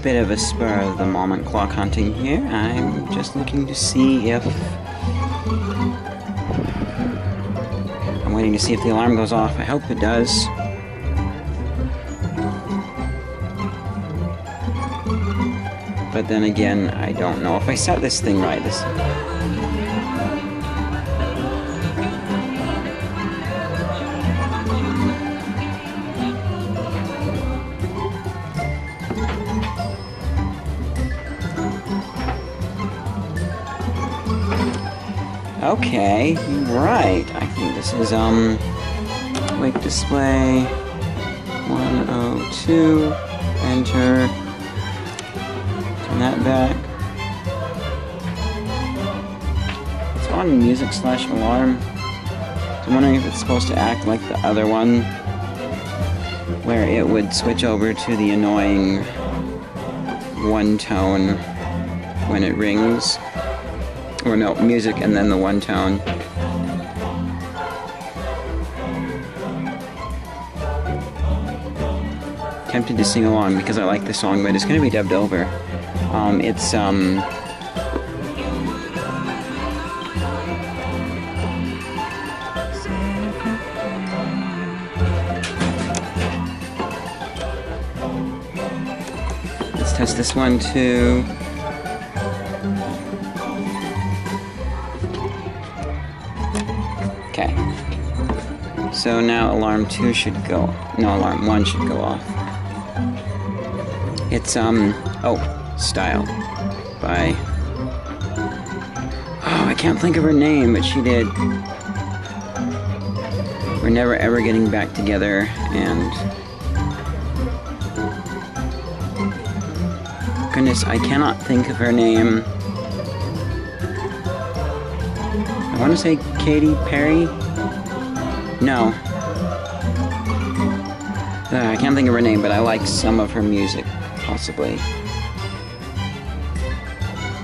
bit of a spur of the moment clock hunting here. I'm just looking to see if... I'm waiting to see if the alarm goes off. I hope it does. But then again, I don't know if I set this thing right. Okay, right. I think this is, wake display, 102, enter, turn that back. It's on music/alarm. So I'm wondering if it's supposed to act like the other one, where it would switch over to the annoying one tone when it rings. Or no, music and then the one tone. Tempted to sing along because I like the song, but it's going to be dubbed over. Let's test this one too. Okay. So now alarm 2 should go. No, alarm 1 should go off. It's, oh, Style by... Oh, I can't think of her name, but she did. We're Never Ever Getting Back Together, and... Goodness, I cannot think of her name. I want to say Katy Perry? No. I can't think of her name, but I like some of her music, possibly.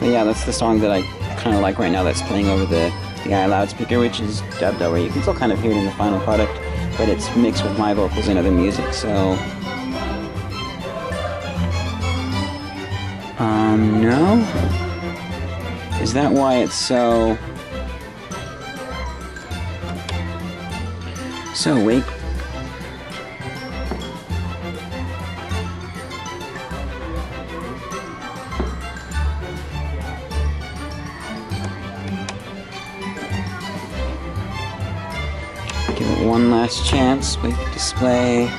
But yeah, that's the song that I kind of like right now that's playing over the AI loudspeaker, which is dubbed over. You can still kind of hear it in the final product, but it's mixed with my vocals and other music, so... no? Is that why it's so... So, wake... Give it one last chance. Wake display.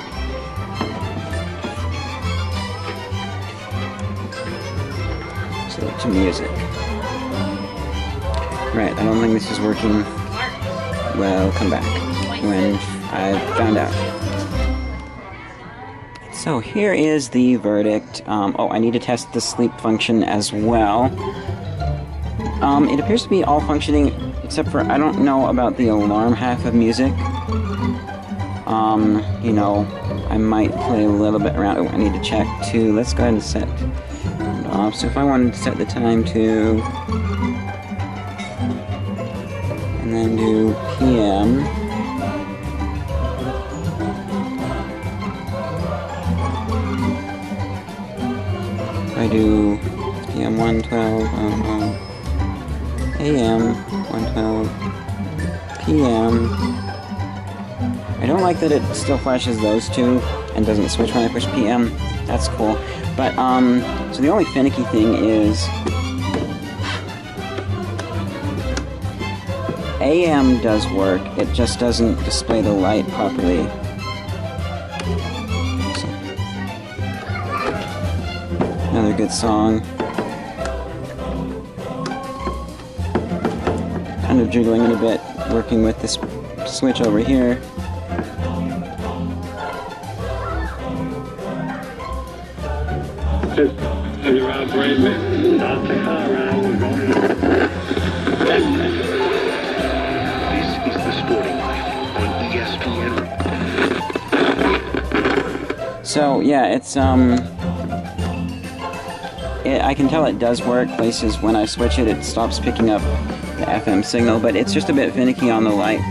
Select to music. Right, I don't think this is working. Well, come back when I found out. So here is the verdict. Oh, I need to test the sleep function as well. It appears to be all functioning, except for I don't know about the alarm half of music. You know, I might play a little bit around. Oh, I need to check too. Let's go ahead and set it off. So if I wanted to set the time to, and then do PM. I do PM 112, AM 112, PM. I don't like that it still flashes those two and doesn't switch when I push PM. That's cool. But, so the only finicky thing is AM does work, it just doesn't display the light properly. So, another good song. Kind of jiggling it a bit, working with this switch over here. Just you're out great, man. Stop the car around. We're going to... This is The Sporting Life on ESPN. So yeah, it's I can tell it does work. Places when I switch it, it stops picking up the FM signal, but it's just a bit finicky on the light.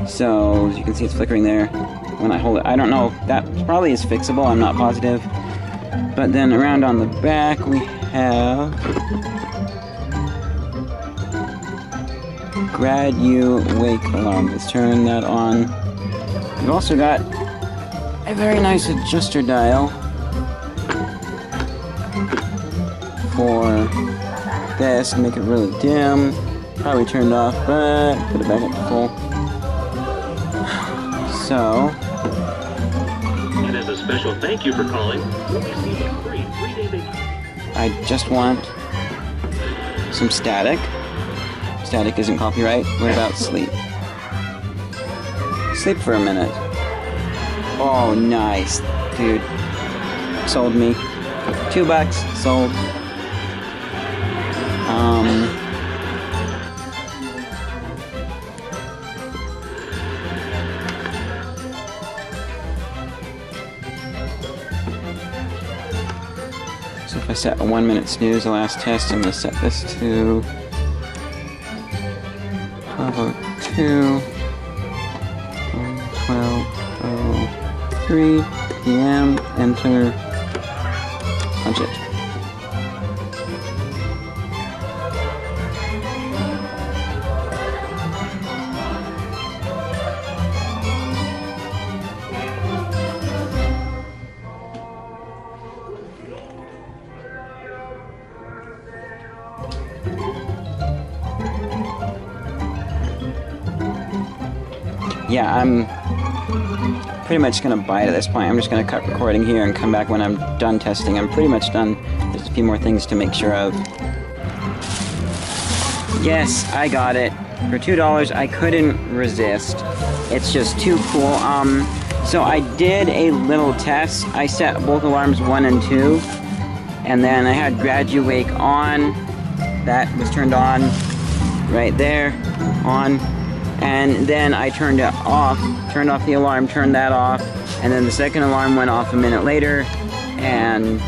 So as you can see, it's flickering there. when I hold it. I don't know. That probably is fixable. I'm not positive. But then around on the back we have Gradu-Wake alarm. Let's turn that on. We've also got a very nice adjuster dial for this to make it really dim. Probably turned off, but put it back up to full. So, And as a special thank you for calling, you'll receive a free 3-day vacation. I just want some static. Static isn't copyright. What about sleep? Sleep for a minute. Oh, nice. Dude. Sold me. $2. Sold. So if I set a 1 minute snooze, the last test, I'm going to set this to 12:02, 12:03 p.m. Enter. Punch it. Yeah, I'm pretty much going to buy it at this point. I'm just going to cut recording here and come back when I'm done testing. I'm pretty much done. There's a few more things to make sure of. Yes, I got it. For $2, I couldn't resist. It's just too cool. So I did a little test. I set both alarms 1 and 2. And then I had Gradu-Wake on. That was turned on right there. On. And then I turned it off, turned off the alarm, turned that off, and then the second alarm went off a minute later, and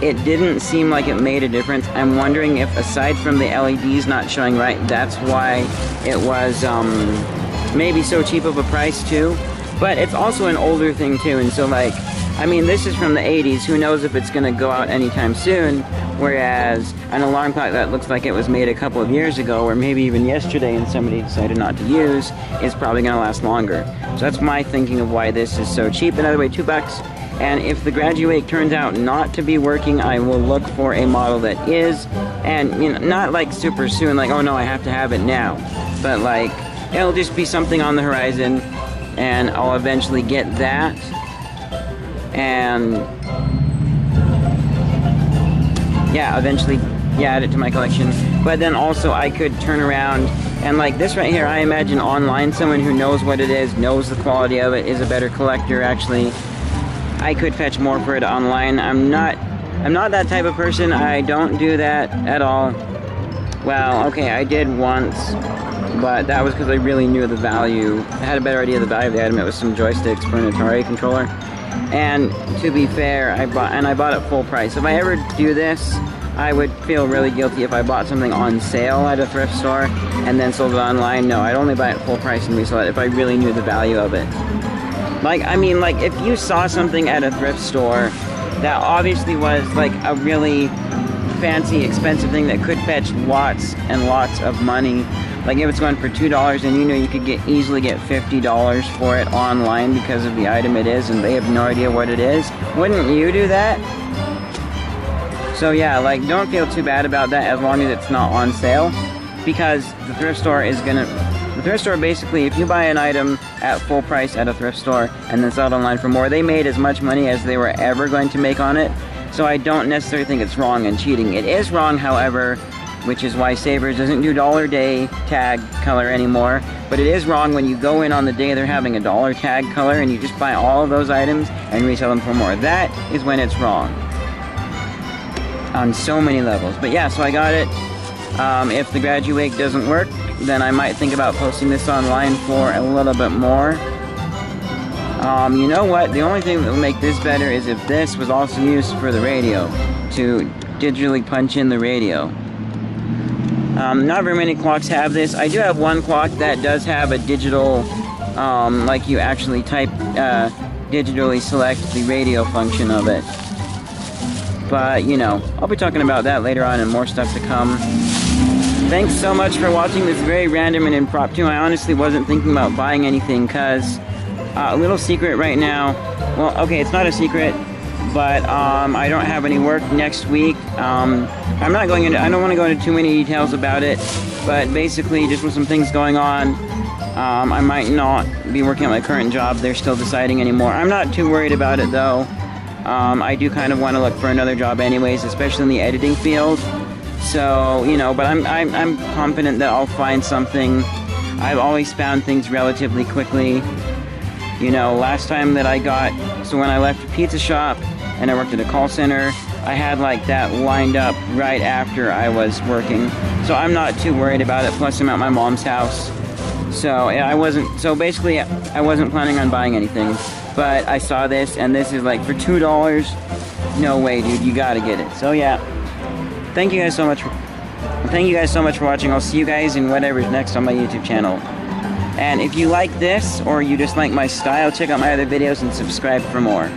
it didn't seem like it made a difference. I'm wondering if, aside from the LEDs not showing right, that's why it was maybe so cheap of a price too. But it's also an older thing too, and so like, I mean, this is from the 80s, who knows if it's gonna go out anytime soon, whereas an alarm clock that looks like it was made a couple of years ago, or maybe even yesterday and somebody decided not to use, is probably gonna last longer. So that's my thinking of why this is so cheap. Another way, $2. And if the Gradu-Wake turns out not to be working, I will look for a model that is, and you know, not like super soon, like, oh no, I have to have it now, but like, it'll just be something on the horizon, and I'll eventually get that, and yeah, eventually add it to my collection. But then also I could turn around and like this right here, I imagine online, someone who knows what it is, knows the quality of it, is a better collector actually, I could fetch more for it online. I'm not that type of person. I don't do that at all. Well, okay, I did once, but that was because I really knew the value. I had a better idea of the value of the item. It was some joysticks for an Atari controller. And to be fair, I bought it full price. If I ever do this, I would feel really guilty if I bought something on sale at a thrift store and then sold it online. No, I'd only buy it full price and resell it if I really knew the value of it. Like, I mean, like, if you saw something at a thrift store that obviously was, like, a really fancy, expensive thing that could fetch lots and lots of money, like if it's going for $2 and you know you could easily get $50 for it online because of the item it is and they have no idea what it is, wouldn't you do that? So yeah, like, don't feel too bad about that as long as it's not on sale, because the thrift store is gonna... The thrift store, basically, if you buy an item at full price at a thrift store and then sell it online for more, they made as much money as they were ever going to make on it. So I don't necessarily think it's wrong and cheating. It is wrong, however, which is why Savers doesn't do dollar day tag color anymore. But it is wrong when you go in on the day they're having a dollar tag color and you just buy all of those items and resell them for more. That is when it's wrong. On so many levels. But yeah, so I got it. If the Gradu-Wake doesn't work, then I might think about posting this online for a little bit more. You know what? The only thing that will make this better is if this was also used for the radio, to digitally punch in the radio. Not very many clocks have this. I do have one clock that does have a digital like you actually type, digitally select the radio function of it. But, you know, I'll be talking about that later on and more stuff to come. Thanks so much for watching this very random and impromptu. I honestly wasn't thinking about buying anything because, a little secret right now. Well, okay, it's not a secret, but I don't have any work next week. I don't want to go into too many details about it, but basically just with some things going on, I might not be working at my current job. They're still deciding anymore. I'm not too worried about it though. I do kind of want to look for another job anyways, especially in the editing field. So, you know, but I'm confident that I'll find something. I've always found things relatively quickly. You know, last time that so when I left a pizza shop and I worked at a call center, I had like that lined up right after I was working. So I'm not too worried about it. Plus I'm at my mom's house. So basically I wasn't planning on buying anything. But I saw this, and this is like for $2. No way, dude, you gotta get it. So yeah, thank you guys so much for watching. I'll see you guys in whatever's next on my YouTube channel. And if you like this, or you just like my style, check out my other videos and subscribe for more.